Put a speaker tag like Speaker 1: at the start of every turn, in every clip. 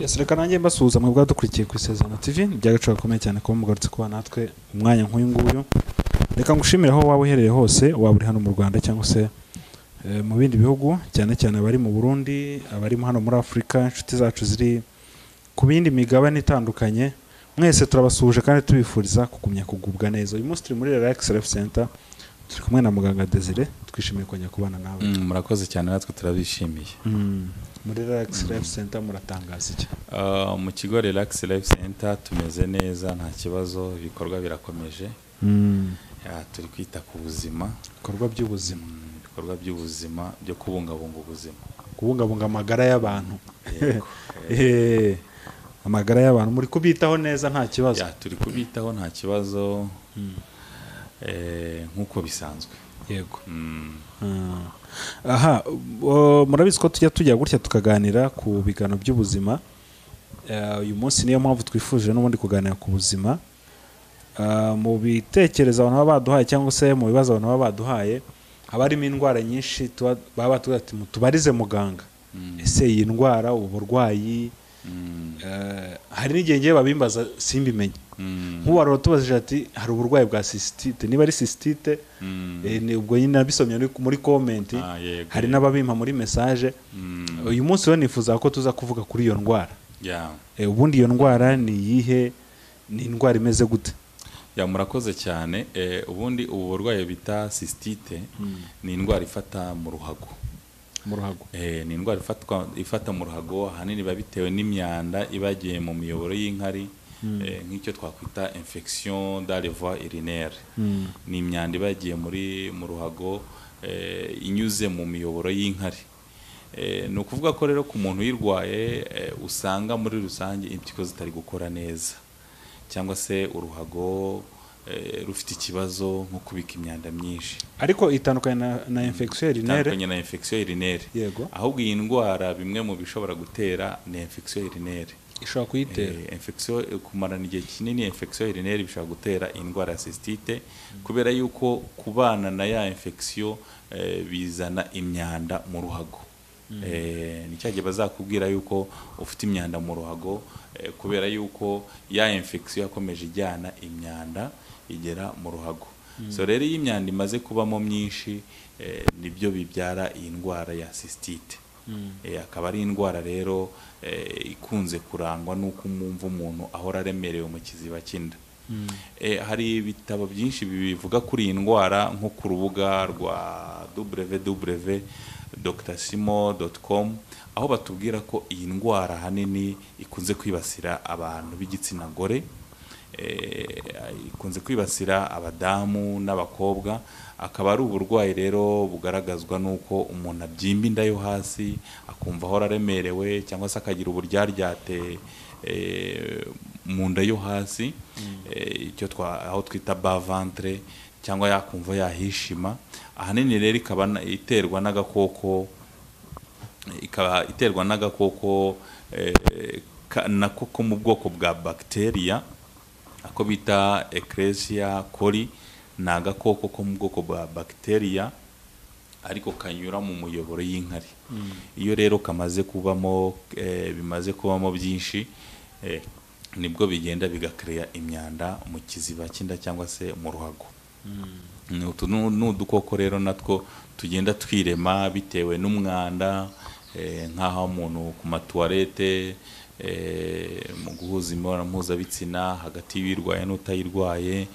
Speaker 1: Yes, reka nanjye mbasuhuza mwebwe dukurikiye ku Isezerano TV by'agaciro gakomeye cyane kuba mugarutse kuba natwe umwanya nk'uyu nguyu. Reka ngushimire aho waba uherereye hose, waba uri hano mu Rwanda cyangwa se mu bindi bihugu, cyane cyane abari mu Burundi, abari hano muri Afrika, inshuti zacu ziri ku bindi migabane itandukanye. Mwese turabasuhuje kandi tubifuriza kugumya kugubwa neza. Uyu munsi turi muri Relax Life Center, turi kumwe na muganga Desire, twishimiye kongera kubana nawe.
Speaker 2: Murakoze cyane, natwe turabishimiye.
Speaker 1: Muri Relax Life Center muratangaza iki?
Speaker 2: Mu kigo Relax Life Center tumeze neza, nta kibazo, ibikorwa birakomeje. Turi kwita ku buzima,
Speaker 1: ibikorwa by'ubuzima,
Speaker 2: ibikorwa by'ubuzima byo kubungabunga ubuzima,
Speaker 1: kubungabunga amagara y'abantu. Amagara y'abantu muri kubitaho neza nta kibazo?
Speaker 2: Turi kubitaho nta kibazo, nk'uko bisanzwe.
Speaker 1: Yego. Aha, murabizi ko tujya gutya tukaganira ku bigano by'ubuzima. Uyu munsi niyo mpamvu twifuje n'ubundi kuganira ku buzima. Mu bitekerezo abantu baba baduhaye cyangwa se mu bibazo abantu baba baduhaye, haba harimo indwara nyinshi baba batubwira ati tubarize muganga. Ese iyi ndwara, uburwayi, hari n'igihe ngiye babimbaza simbimenye. Nk'uwari watubajije ati hari uburwayi bwa cystite, niba ari cystite ubwo nyine nabisomye muri comment, hari n'ababimpa muri message. Uyu munsi rero nifuza ko tuza kuvuga kuri iyo ndwara. Ubundi iyo ndwara ni iyihe, ni indwara imeze gute?
Speaker 2: Murakoze cyane. Ubundi ubu burwayi bita cystite ni indwara ifata mu ruhago. Ni indwara ifata mu ruhago, ahanini biba bitewe n'imyanda ibagiye mu miyoboro y'inkari, nk'icyo twakwita infection dans les voies urinaires. Ni imyanda ibagiye mu ruhago inyuze mu miyoboro y'inkari. Ni ukuvuga ko rero ku muntu uyirwaye usanga muri rusange impyiko zitari gukora neza, cyangwa se uruhago rufite ikibazo nko kubika imyanda myinshi.
Speaker 1: Ariko itandukanye na infection urinaire?
Speaker 2: Itandukanye na infection urinaire.
Speaker 1: Yego.
Speaker 2: Ahubwo iyi ndwara bimwe mu bishobora gutera ni infection urinaire.
Speaker 1: Ishobora kuyitera?
Speaker 2: Infection kumarana igihe kinini, infection urinaire bishobora gutera indwara ya cystite, kubera yuko kubana na ya infection bizana imyanda mu ruhago. Ni cyagiye bazakubwira yuko ufite imyanda mu ruhago, kubera yuko ya infection yakomeje ijyana imyanda igera mu ruhago. So rero iyi imyanda imaze kubamo myinshi, nibyo bibyara iyi ndwara ya cystite. Akaba ari indwara rero ikunze kurangwa n'uko umwumva umuntu ahora aremerewe mu kiziba cy'inda. Hari ibitabo byinshi bivuga kuri iyi ndwara, nko ku rubuga rwa www.drsimo.com, aho batubwira ko iyi ndwara ahanini ikunze kwibasira abantu b'igitsina gore, ikunze kwibasira abadamu n'abakobwa. Akaba ari uburwayi rero bugaragazwa n'uko umuntu abyimba inda yo hasi, akumva ahora aremerewe, cyangwa se akagira uburyaryate mu nda yo hasi, aho twita bas ventre, cyangwa yakumva yahishima. Ahanini rero ikaba iterwa n'agakoko, nako ko mu bwoko bwa bacteria, ako bita Escherichia coli. Ni agakoko ko mu bwoko bwa bacteria, ariko kanyura mu muyoboro y'inkari. Iyo rero bimaze kubamo byinshi, nibwo bigenda bigakreya imyanda mu kiziba cy'inda cyangwa se mu ruhago. Utu ni udukoko rero natwo tugenda twirema bitewe n'umwanda, nk'aho umuntu ku matuwarete, mu guhuza imibonano mpuzabitsina hagati y'uyirwaye n'utayirwaye,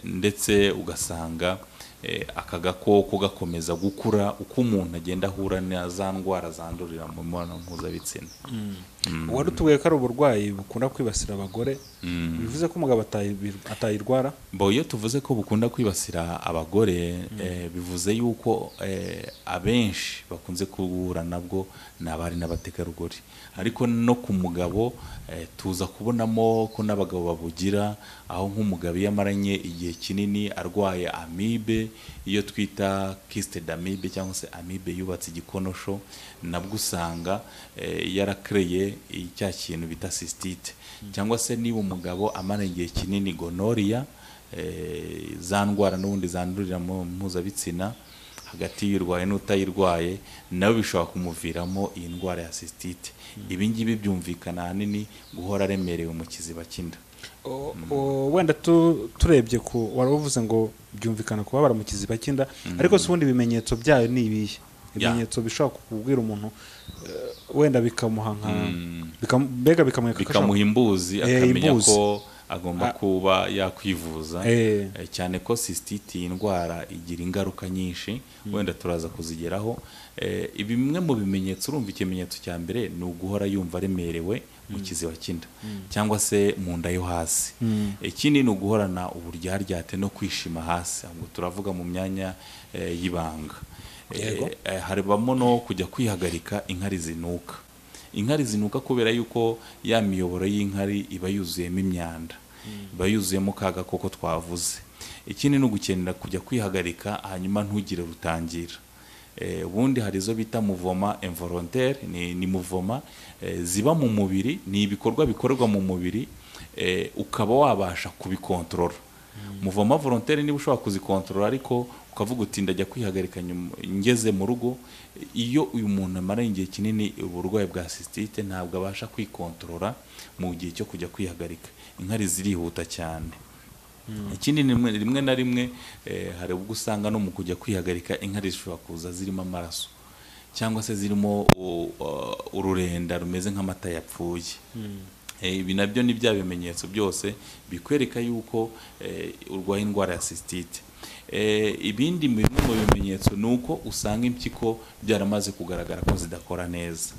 Speaker 2: ndetse ugasanga aka gakoko gakomeza gukura uko umuntu agenda ahura na za ndwara zandurira mu mibonano mpuzabitsina.
Speaker 1: Wari utubwiye ko ari uburwayi bukunda kwibasira abagore, bivuze ko umugabo atayirwara?
Speaker 2: Iyo tuvuze ko bukunda kwibasira abagore, bivuze yuko abenshi bakunze guhura nabwo ni abari n'abategarugori. Ariko no ku mugabo tuza kubonamo ko n'abagabo babugira, aho nk'umugabo iyo amaranye igihe kinini arwaye amibe, iyo twita kyste d'amibe cyangwa se amibe yubatse igikonosho, nabwo usanga yarakreye icya kintu bita cystite. Cyangwa se niba umugabo amara igihe kinini gonorrhea, za ndwara n'ubundi zandurira mu mpuzabitsina, hagati y'uyirwaye n'utayirwaye nawe bishobora kumuviramo iyi ndwara ya cystite. Ibi ngibi byumvikana ahanini guhora aremerewe mu kiziba cy'inda.
Speaker 1: Wenda turebye ku wari uvuze ngo byumvikana kubabara mu kiziba cy'inda, ariko si ubundi ibimenyetso byayo ni ibihe? Ibimenyetso bishobora kukubwira umuntu wenda bikamuha mbega
Speaker 2: bikamuha imbuzi akamenya ko agomba kuba yakwivuza, cyane ko cystite iyi ndwara igira ingaruka nyinshi, wenda turaza kuzigeraho. Ibi bimwe mu bimenyetso, urumva ikimenyetso cya mbere ni uguhora yumva aremerewe mu kiziba cy'inda cyangwa se mu nda yo hasi. Ikindi ni uguhorana uburyaryate no kwishima hasi, ahubwo turavuga mu myanya y'ibanga. Haribamo no kujya kwihagarika inkari zinuka. Inkari zinuka kubera yuko ya miyoboro y'inkari iba yuzuyemo imyanda, iba yuzuyemo ka gakoko twavuze. Ikindi ni ugukenera kujya kwihagarika hanyuma ntugire rutangira. Ubundi hari izo bita muvoma involontaire, ni muvoma ziba mu mubiri, ni ibikorwa bikorerwa mu mubiri ukaba wabasha kubikontorora. Muvoma volontaire niba ushobora kuzikontorora, ariko ukavuga uti ndajya kwihagarika ngeze mu rugo. Iyo uyu muntu amara igihe kinini uburwayi bwa cystite ntabwo abasha kwikontorora mu gihe cyo kujya kwihagarika, inkari zirihuta cyane. Ikindi rimwe na rimwe hari ubwo usanga no mu kujya kwihagarika inkari zishobora kuza zirimo amaraso cyangwa se zirimo ururenda rumeze nk'amata yapfuye. Ibi nabyo ni bya bimenyetso byose bikwereka yuko urwaye indwara ya cystite. Ibindi bimwe mu bimenyetso ni uko usanga impyiko byaramaze kugaragara ko zidakora neza.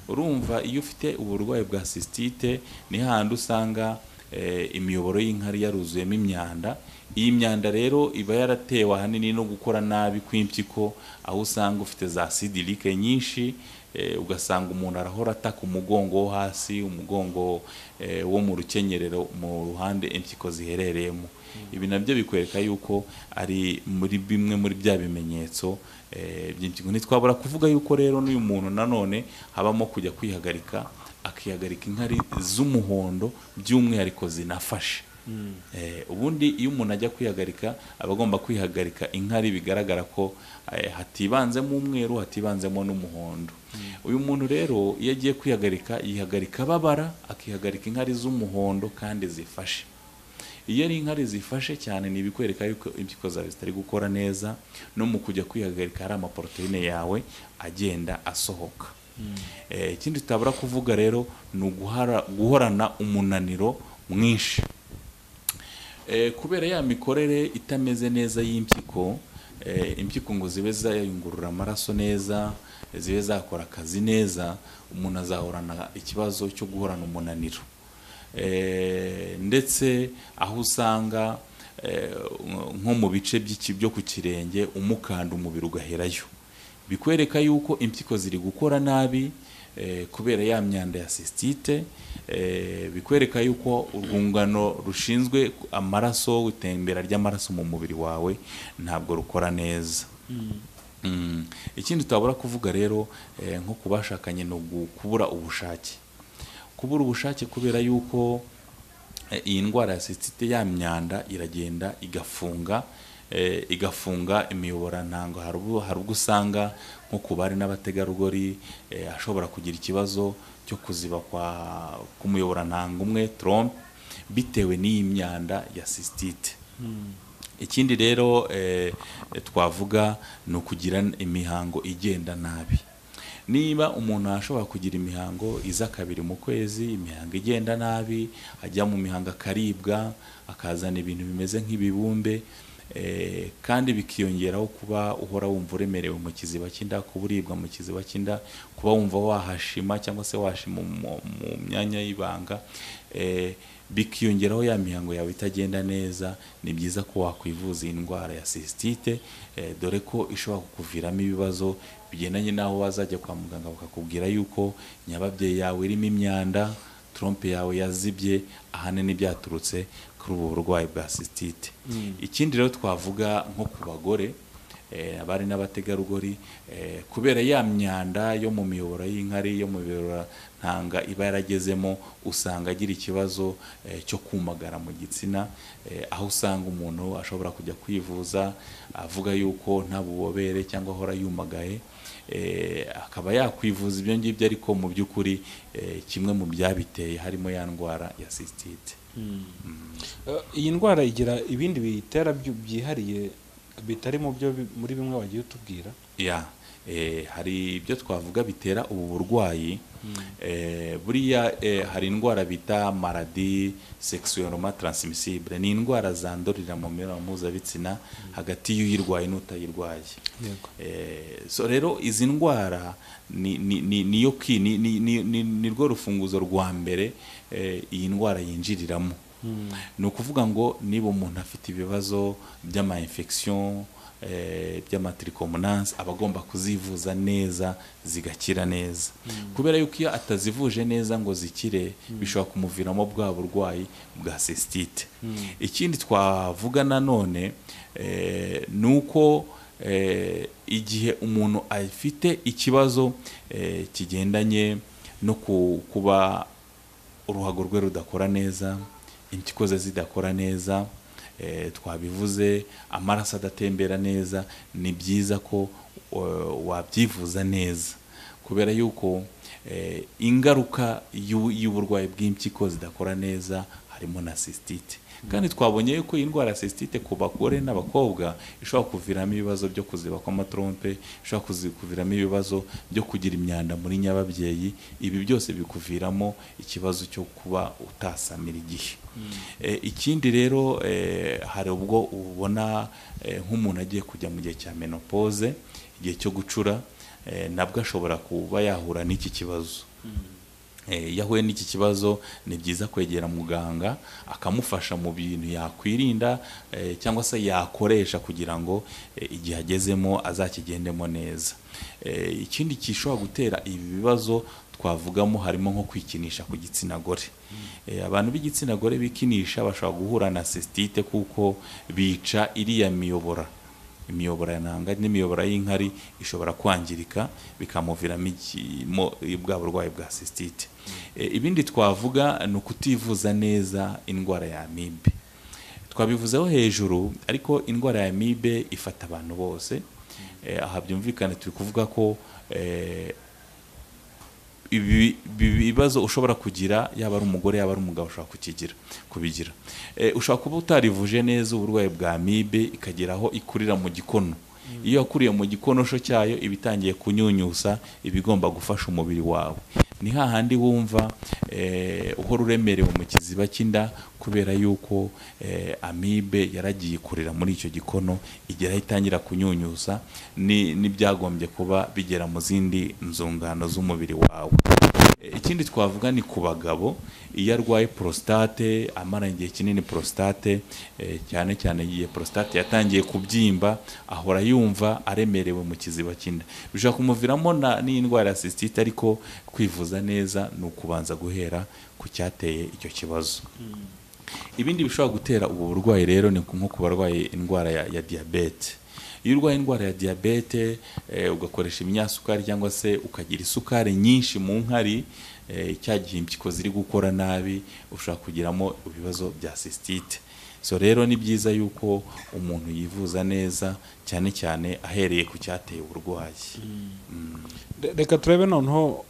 Speaker 2: Urumva iyo ufite uburwayi bwa cystite ni hahandi usanga imiyoboro y'inkari yaruzuyemo imyanda. Iyi myanda rero iba yaratewe ahanini no gukora nabi kw'impyiko, aho usanga ufite za acidilike nyinshi. Ugasanga umuntu arahora ataka umugongo wo hasi, umugongo wo mu rukenyerero, mu ruhande impyiko ziherereyemo. Ibi nabyo bikwereka yuko ari muri bimwe muri bya bimenyetso by'impyiko. Ntitwabura kuvuga yuko rero n'uyu muntu nanone habamo kujya kwihagarika, akihagarika inkari z'umuhondo by'umwihariko zinafashe. Ubundi iyo umuntu ajya kwihagarika aba agomba kwihagarika inkari bigaragara ko hatibanzemo umweru, hatibanzemo n'umuhondo. Uyu muntu rero iyo agiye kwihagarika yihagarika ababara, akihagarika inkari z'umuhondo kandi zifashe. Iyo ari inkari zifashe cyane ni ibikwereka yuko impyiko zawe zitari gukora neza, no mu kujya kwihagarika hari amaproteine yawe agenda asohoka. Ikindi tutabura kuvuga rero ni guhorana umunaniro mwinshi. Kubera ya mikorere itameze neza y'impyiko, impyiko ngo zibe zayungurura amaraso neza, zibe zakora akazi neza, umuntu azahorana ikibazo cyo guhorana umunaniro. Ndetse aho usanga nko mu bice byo ku kirenge umukanda umubiri ugaherayo, bikwereka yuko impyiko ziri gukora nabi kubera ya myanda ya cystite. Bikwereka yuko urwungano rushinzwe amaraso, itembera ry'amaraso mu mubiri wawe ntabwo rukora neza. Ikindi tutabura kuvuga rero nko kubashakanye no kubura ubushake. Kubura ubushake kubera yuko iyi ndwara ya cystite, ya myanda iragenda igafunga imiyoborantanga. Hari ubwo usanga nko ku bari n'abategarugori ashobora kugira ikibazo cyo kuziba k'umuyoborantanga umwe, trompe, bitewe n'iyi myanda ya cystite. Ikindi rero twavuga ni ukugira imihango igenda nabi. Niba umuntu ashobora kugira imihango iza 2 mu kwezi, imihango igenda nabi, ajya mu mihango akaribwa, akazana ibintu bimeze nk'ibibumbe, kandi bikiyongeraho kuba uhora wumva uremerewe mu kiziba cy'inda, kuburibwa mu kiziba cy'inda, kuba wumva wahashima cyangwa se washima mu myanya y'ibanga, bikiyongeraho ya mihango yawe itagenda neza. Ni byiza ko wakwivuza iyi ndwara ya cystite, dore ko ishobora kukuviramo ibibazo bigendanye n'aho wazajya kwa muganga bakakubwira yuko nyababyeyi yawe irimo imyanda, trompe yawe yazibye, ahanini byaturutse kuri ubu burwayi bwa cystite. Ikindi rero twavuga nko ku bagore, abari n'abategarugori kubera ya myanda yo mu miyoboro y'inkari yo mu miyoboro ntanga iba yaragezemo, usanga agira ikibazo cyo kumagara mu gitsina, aho usanga umuntu ashobora kujya kwivuza avuga yuko nta bubobere cyangwa ahora yumagaye, akaba yakwivuza ibyo ngibyo, ariko mu by'ukuri kimwe mu byabiteye harimo ya ndwara ya cystite.
Speaker 1: Iyi ndwara igira ibindi bitera byihariye bitari mu byo muri bimwe wagiye utubwira?
Speaker 2: Hari ibyo twavuga bitera ubu burwayi. Buriya hari indwara bita maladie sexuellement transmissible, ni indwara zandurira mu mibonano mpuzabitsina hagati y'uyirwaye n'utayirwaye. So rero izi ndwara ni rwo rufunguzo rwa mbere iyi ndwara yinjiriramo. Ni ukuvuga ngo niba umuntu afite ibibazo by'ama infection by'amatrichomonase, aba agomba kuzivuza neza zigakira neza, kubera yuko iyo atazivuje neza ngo zikire bishobora kumuviramo bwa burwayi bwa cystite. Ikindi twavuga nanone ni uko igihe umuntu afite ikibazo kigendanye no kuba uruhago rwe rudakora neza, impyiko ze zidakora neza, twabivuze amaraso adatembera neza, ni byiza ko wabyivuza neza, kubera yuko ingaruka y'uburwayi bw'impyiko zidakora neza harimo na cystite. Kandi twabonye yuko iyi ndwara ya cystite ku bagore n'abakobwa ishobora kuviramo ibibazo byo kuziba kw'amatrompe, ishobora kuviramo ibibazo byo kugira imyanda muri nyababyeyi. Ibi byose bikuviramo ikibazo cyo kuba utasamira igihe. Ikindi rero hari ubwo ubona nk'umuntu agiye kujya mu gihe cya menopause, igihe cyo gucura, nabwo ashobora kuba yahura n'iki kibazo. Yahuye n'iki kibazo ni byiza kwegera muganga akamufasha mu bintu yakwirinda cyangwa se yakoresha kugira ngo igihe agezemo azakigendemo neza. Ikindi gishobora gutera ibi bibazo twavugamo harimo nko kwikinisha ku gitsina gore. Abantu b'igitsina gore bikinisha bashobora guhura na cystite kuko bica iriya imiyoboro y'intanga n'imiyoboro y'inkari ishobora kwangirika bikamuviramo bwa burwayi bwa cystite. Ibindi twavuga ni ukutivuza neza indwara ya amibe. Twabivuzeho hejuru, ariko indwara ya amibe ifata abantu bose. Aha byumvikane turi kuvuga ko ibibazo ushobora kugira, yaba ari umugore yaba ari umugabo, ushobora kubigira. Ushobora kuba utarivuje neza uburwayi bwa amibe ikageraho ikurira mu gikono. Iyo yakuriye mu gikonosho cyayo iba itangiye kunyunyusa, ibigomba gufasha umubiri wawe. Ni hahandi wumva uhora uremerewe mu kiziba cy'inda, kubera yuko amibe yaragiye kurira muri icyo gikono, igera itangira kunyunyusa n'ibyagombye kuba bigera mu zindi nzungano z'umubiri wawe. Ikindi twavuga ni ku bagabo, iyo arwaye prostate, amara igihe kinini prostate, cyane cyane igihe prostate yatangiye kubyimba, ahora yumva aremerewe mu kiziba cy'inda. Bishobora kumuviramo n'indwara ya cystite, ariko kwivuza neza ni ukubanza guhera ku cyateye icyo kibazo. Ibindi bishobora gutera ubu burwayi rero ni nko ku barwaye indwara ya diyabete. Iyo urwaye indwara ya diyabete ugakoresha ibinyasukari cyangwa se ukagira isukari nyinshi mu nkari, cya gihe impyiko ziri gukora nabi, ushobora kugiramo ibibazo bya cystite. So rero ni byiza yuko umuntu yivuza neza, cyane cyane ahereye ku cyateye uburwayi.
Speaker 1: Reka turebe noneho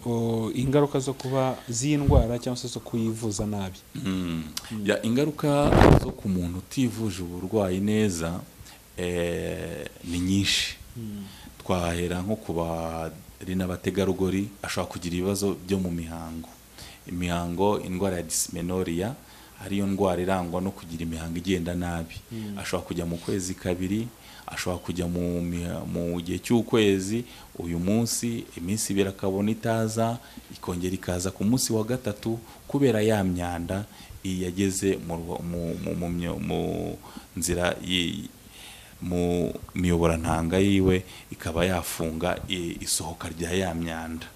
Speaker 1: ingaruka zo kuba z'indwara cyangwa se zo kuyivuza nabi.
Speaker 2: Ingaruka zo ku muntu utivuje uburwayi neza ni nyinshi. Twahera nko ku bari n'abategarugori, ashobora kugira ibibazo byo mu mihango, indwara ya dysmenorrhea, ariyo ndwara irangwa no kugira imihango igenda nabi. Ashobora kujya mu kwezi kabiri, ashobora kujya mu gihe cy'ukwezi, uyu munsi iminsi ibiri akabona itaza, ikongera ikaza ku munsi wa gatatu, kubera ya myanda yageze mu nzira mu miyoborantanga yiwe, ikaba yafunga isohoka rya ya myanda.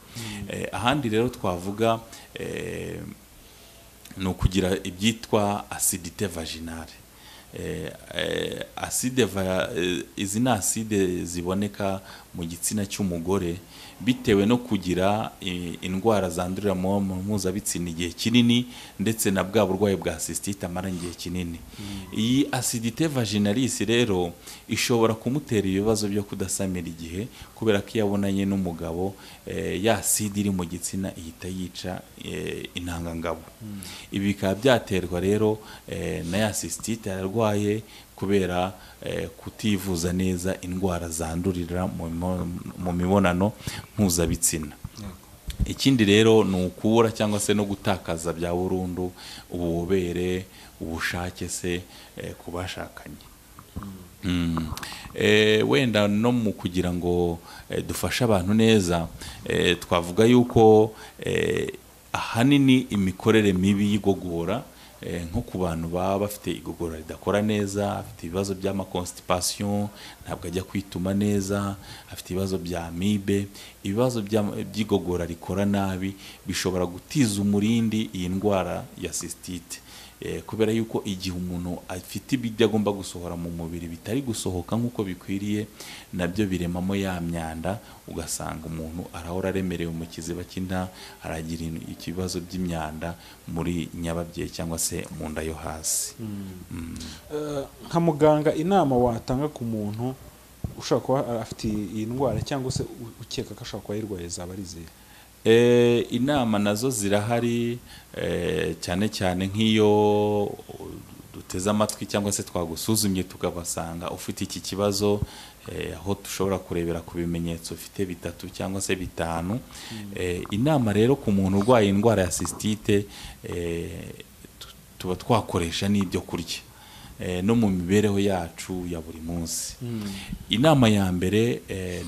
Speaker 2: Ahandi rero twavuga ni ukugira ibyitwa acidite vaginale. izi ni aside ziboneka mu gitsina cy'umugore bitewe no kugira indwara zandurira mu mpuzabitsina igihe kinini ndetse na bwa burwayi bwa cystite amara igihe kinini. Iyi acidite vaginalis rero ishobora kumutera ibibazo byo kudasamira igihe kubera ko iyo abonanye n'umugabo ya acide iri mu gitsina ihita yica intangangabo. Ibi bikaba byaterwa rero na ya cystite yarwaye kubera kutivuza neza indwara zandurira mu mibonano mpuzabitsina. Ikindi rero ni ukubura cyangwa se no gutakaza bya burundu ububobere, ubushake se ku bashakanye. Wenda no mu kugira ngo dufashe abantu neza, twavuga yuko ahanini imikorere mibi y'igogora nko ku bantu baba bafite igogora ridakora neza, afite ibibazo by'amaconstipation, ntabwo ajya kwituma neza, afite ibibazo bya amibe, ibibazo by'igogora rikora nabi bishobora gutiza umurindi iyi ndwara ya cystite. Kubera yuko igihe umuntu afite ibyo agomba gusohora mu mubiri bitari gusohoka nk'uko bikwiriye, nabyo biremamo ya myanda, ugasanga umuntu arahora aremerewe mu kiziba cy'inda, aragira ikibazo by'imyanda muri nyababyeyi cyangwa se mu nda yo hasi.
Speaker 1: Nka muganga, inama watanga ku muntu ushobora kuba afite iyi ndwara cyangwa se ukeka ko ashobora kuba ayirwaye zaba ari izihe?
Speaker 2: Inama nazo zirahari, cyane cyane nk'iyo duteze amatwi cyangwa se twagusuzumye tukabasanga ufite iki kibazo, aho dushobora kurebera ku bimenyetso ufite 3 cyangwa se 5. Inama rero ku muntu urwaye indwara ya cystite, tuba twakoresha n'ibyo kurya no mu mibereho yacu ya buri munsi. Inama ya mbere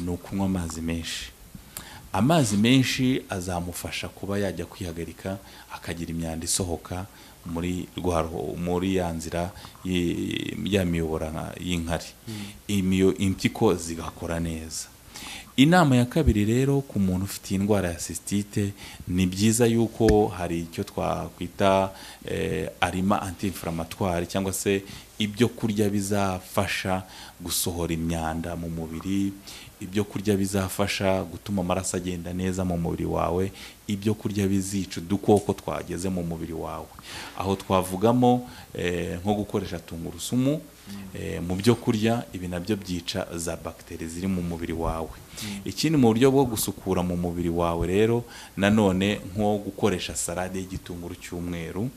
Speaker 2: ni ukunywa amazi menshi. Amazi menshi azamufasha kuba yajya kwihagarika, akagira imyanda isohoka muri ya nzira ya miyobora y'inkari, impyiko zigakora neza. Inama ya kabiri rero ku muntu ufite indwara ya cystite, ni byiza yuko hari icyo twakwita aliment anti-inflammatoire cyangwa se ibyo kurya bizafasha gusohora imyanda mu mubiri, ibyo kurya bizafasha gutuma amaraso agenda neza mu mubiri wawe, ibyo kurya bizica udukoko twageze mu mubiri wawe. Aho twavugamo nko gukoresha tungurusumu mu byo kurya, ibi nabyo byica za bagiteri ziri mu mubiri wawe. Ikindi mu buryo bwo gusukura mu mubiri wawe rero, nanone nko gukoresha salade y'igitunguru cy'umweru,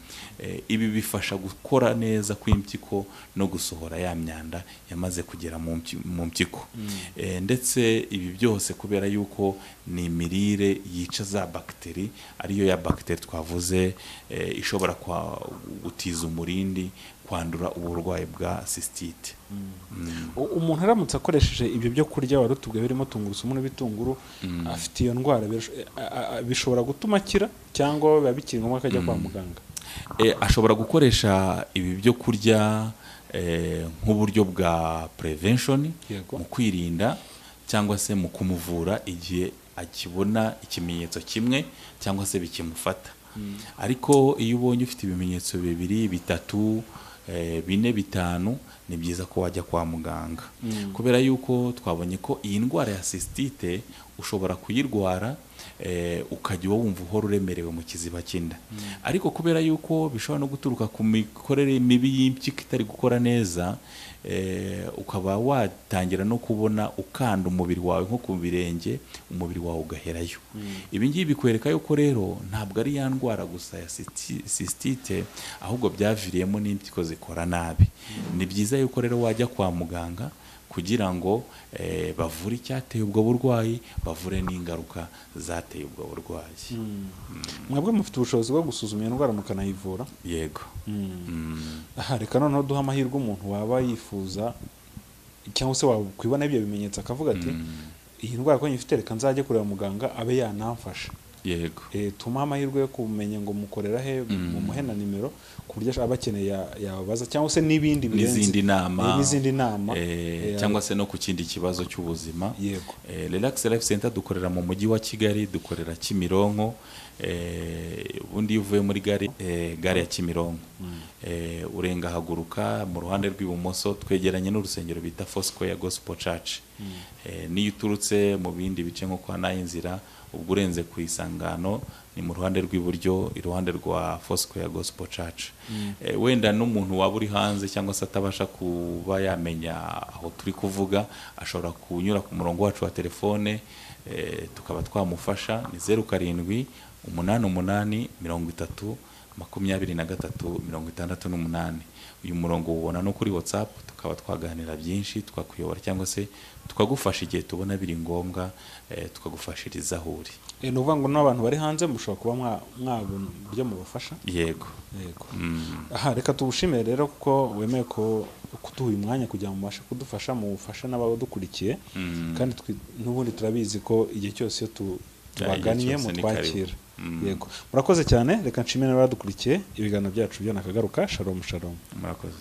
Speaker 2: ibi bifasha gukora neza kw'impyiko no gusohora ya myanda yamaze kugera mu mpyiko. Ndetse ibi byose kubera yuko ni imirire yica za bagiteri, ariyo ya bagiteri twavuze ishobora gutiza umurindi kwandura uburwayi bwa cystite.
Speaker 1: Umuntu aramutse akoresheje ibyo byo kurya wari utubwiye birimo tungurusumu n'ibitunguru, afite iyo ndwara, bishobora gutuma akira cyangwa biba bikiri ngombwa akajya kwa muganga?
Speaker 2: Ashobora gukoresha ibi byo kurya nk'uburyo bwa prevention, mu kwirinda cyangwa se mu kumuvura igihe akibona ikimenyetso kimwe cyangwa se bikimufata. Ariko iyo ubonye ufite ibimenyetso 2, 3, 4, 5, ni byiza ko wajya kwa muganga. Kubera yuko twabonye ko iyi ndwara ya cystite ushobora kuyirwara ukajya wumva uhora uremerewe mu kiziba cy'inda, ariko kubera yuko bishobora no guturuka ku mikorere mibi y'impyiko itari gukora neza, ukaba watangira no kubona ukanda umubiri wawe nko ku birenge, umubiri wawe ugaherayo. Ibi ngibi bikwereka yuko rero ntabwo ari ya ndwara gusa ya cystite, ahubwo byaviriyemo n'impyiko zikora nabi. Ni byiza yuko rero wajya kwa muganga kugira ngo bavure icyateye ubwo burwayi, bavure n'ingaruka zateye ubwo burwayi.
Speaker 1: Mwebwe mufite ubushobozi bwo gusuzuma iyo ndwara mukanayivura?
Speaker 2: Yego.
Speaker 1: Reka noneho duha amahirwe umuntu waba yifuza cyangwa se wakwibona ibyo bimenyetso akavuga ati iyi ndwara ko nyifite, reka nzajye kureba muganga abe yanamfasha.
Speaker 2: yego
Speaker 1: tumuha amahirwe yo kumenya ngo mukorera he, mumuhe na nimero ku buryo aba akeneye yababaza, cyangwa se n'ibindi birenze n'izindi nama
Speaker 2: cyangwa se no ku kindi kibazo cy'ubuzima.
Speaker 1: Yego.
Speaker 2: Relax Life Center dukorera mu mujyi wa Kigali, dukorera Kimironko. Ubundi iyo uvuye muri gare ya Kimironko urenga haguruka mu ruhande rw'ibumoso, twegeranye n'urusengero bita Foursquare Gospel Church. Niyo uturutse mu bindi bice nko kwa Nayinzira, ubwo urenze ku Isangano ni mu ruhande rw'iburyo, iruhande rwa Foursquare Gospel Church. Wenda n'umuntu waba uri hanze cyangwa se atabasha kuba yamenya aho turi kuvuga, ashobora kunyura ku murongo wacu wa telefone tukaba twamufasha. Ni 0788302368. Uyu murongo ubona no kuri WhatsApp, tukaba twaganira byinshi, twakuyobora cyangwa se tukagufasha igihe tubona biri ngombwa, tukagufashiriza aho uri.
Speaker 1: Ni ukuvuga ngo n'abantu bari hanze mushobora kuba mwabona uburyo mubafasha.
Speaker 2: Yego.
Speaker 1: Aha, reka tubushimire rero kuko wemeye ko kuduha umwanya kugira ngo mubashe kudufasha, mufashe n'abadukurikiye, kandi n'ubundi turabizi ko igihe cyose iyo tubagannye mutwakira. Yego, murakoze cyane. Reka nshimire n'abadukurikiye, ibiganiro byacu byo nakagaruka. Shalom shalom.
Speaker 2: Murakoze.